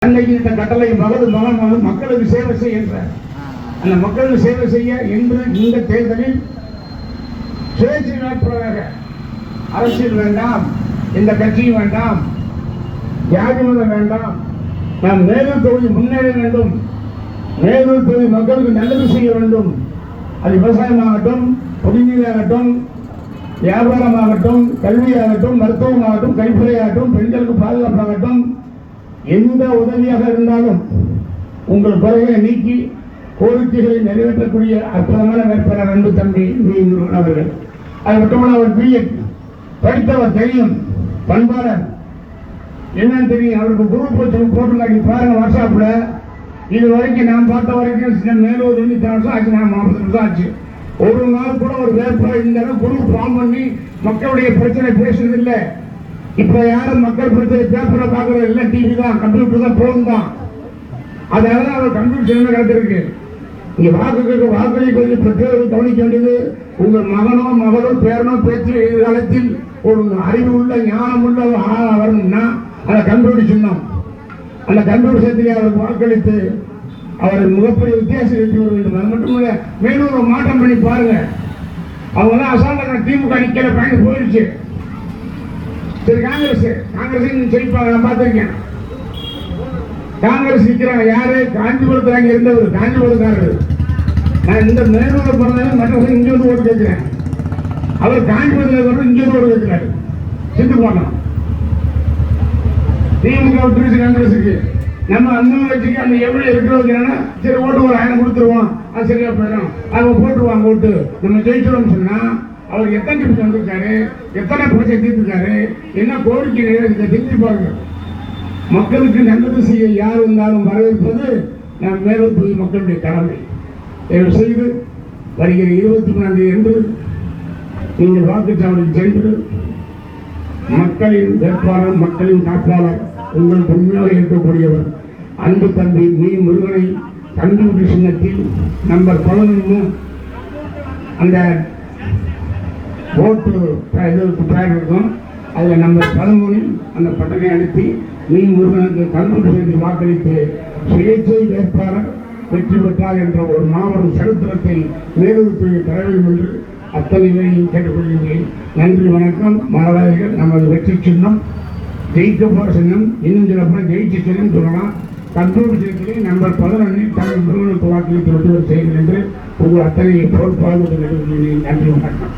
அன்னைக்கு இந்த கட்டளை மகன் மக்களுக்கு சேவை செய்கின்ற அந்த மக்களுக்கு சேவை செய்ய என்று இந்த தேர்தலில் சுயேட்சை வேட்பாளராக அரசியல் வேண்டாம், இந்த கட்சியும் வேண்டாம், ஜாதி மதம் வேண்டாம், நாம் மேலூர் தொகுதி முன்னேற வேண்டும், மேலூர் தொகுதி மக்களுக்கு நல்லது செய்ய வேண்டும். அது விவசாயமாகட்டும், குடிநீராகட்டும், வியாபாரமாகட்டும், கல்வியாகட்டும், மருத்துவமாகட்டும், கைப்பறையாகட்டும், பெண்களுக்கு பாதுகாப்பாகட்டும், எந்த உதவியாக இருந்தாலும் உங்கள் குறைகளை நீக்கி கோரிக்கைகளை நிறைவேற்றக்கூடிய அற்புதமான வேட்பாளர் அன்பு தம்பி முருகன் அவர்கள். அது மட்டுமல்ல, அவர் பிஎட் படித்தவர், தெரியும், பண்பாளர், என்னன்னு தெரியும். அவருக்கு குரூப் போட்டுருந்தாங்க பாருங்க வாட்ஸ்அப்ல. இது வரைக்கும் நான் பார்த்த வரைக்கும் மேலூர் 90 வருஷம் ஆச்சு, நான் 40 வருஷம் ஆச்சு. ஒரு நாள் கூட ஒரு வேட்பாளர் இந்த குரூப் ஃபார்ம் பண்ணி மக்களுடைய பிரச்சனை பேசுறது இல்லை. இப்ப யாரும் மக்கள் பிரச்சனை பேப்பரை பார்க்கறது இல்லை, டிவி தான், கம்ப்யூட்டர் தான், போன் தான். அதனால அவர் கம்ப்யூட்டர் நடத்திருக்கு. இங்க வாக்குகளை கொஞ்சம் பெற்றோர்கள் கவனிக்க வேண்டியது, உங்கள் மகனோ மகளோ பேரனோ பேச்சு எதிர்காலத்தில் ஒரு அறிவு உள்ள ஞானம் உள்ள வரணும்னா அதை கண்டுபிடிச்சிடணும். அந்த கண்டுபிடிச்சத்திலே அவருக்கு வாக்களித்து அவர் முகப்படி வித்தியாசம் எடுத்து வர வேண்டும். அது மட்டும் இல்ல, மேலும் ஒரு மாற்றம் பண்ணி பாருங்க. அவங்க அசால்ட்ட திமுக நிக்கல பயணம் போயிடுச்சு. சரி, காங்கிரஸ் ஜெயிப்பாங்க, நான் பார்த்திருக்கேன். காங்கிரஸ் நிற்கிறாங்க. யாரு? காஞ்சிபுரத்தில் அங்கே இருந்தவர், காஞ்சிபுரத்தாரர். நான் இந்த மேலூரை பிறந்தாலும் மற்ற இங்கே வந்து ஓட்டு கேட்கிறேன். அவர் காஞ்சிபுரத்தில் வந்து இங்கே வந்து ஓட்டு கேட்கிறாரு. சிந்து போனோம் திமுக விட்டு காங்கிரஸுக்கு. நம்ம அந்த கட்சிக்கு அந்த எவ்வளவு இருக்கிறவங்க சரி ஓட்டு ஒரு 1000 கொடுத்துருவோம், அது சரியா போயிடும், அவங்க போட்டுருவாங்க ஓட்டு, நம்ம ஜெயிச்சிடும் சொன்னா அவர் எத்தனை நிமிஷம் வந்திருக்காரு, எத்தனை பிரச்சனை தீர்த்துருக்காரு, என்ன கோரிக்கை தெரிஞ்சு பாருங்க. மக்களுக்கு நல்லது செய்ய யார் இருந்தாலும் வரவேற்பது நம் மேலூர் தொகுதி மக்களுடைய கடமை. தயவு செய்து வருகிற 23ஆம் தேதி என்று நீங்கள் வாக்குச்சாவடியில் சென்று மக்களின் வேட்பாளர், மக்களின் காப்பாளர், உங்கள் உண்மையாக இருக்கக்கூடியவர் அன்பு தம்பி முருகனை கண்டுபிடி சின்னத்தில் நம்பர் 11 அந்த ஓட்டு இருக்கும், அதில் நம்பர் 13 அந்த பட்டனை அனுப்பி முருகனுக்கு கண்டுபிடி வாக்களித்து சுயேட்சை வேட்பாளர் வெற்றி பெற்றார் என்ற ஒரு மாபெரும் சரித்திரத்தை மேலூர் தர வேண்டும் என்று அத்தனை பேரையும் கேட்டுக்கொள்கிறேன். நன்றி, வணக்கம். மறவாதீர்கள், நமது வெற்றி சின்னம் ஜெயிக்க போற சின்னம், இன்னும் சில ஜெயிச்ச சின்னம் சொல்லலாம். கண்டுபிடிச்சிருக்கிறே நம்பர் 11 தமிழ் முருகனுக்கு வாக்களித்து வெற்றி செய்கிறேன் என்று உங்கள் அத்தனை பொறுப்பாக நன்றி, வணக்கம்.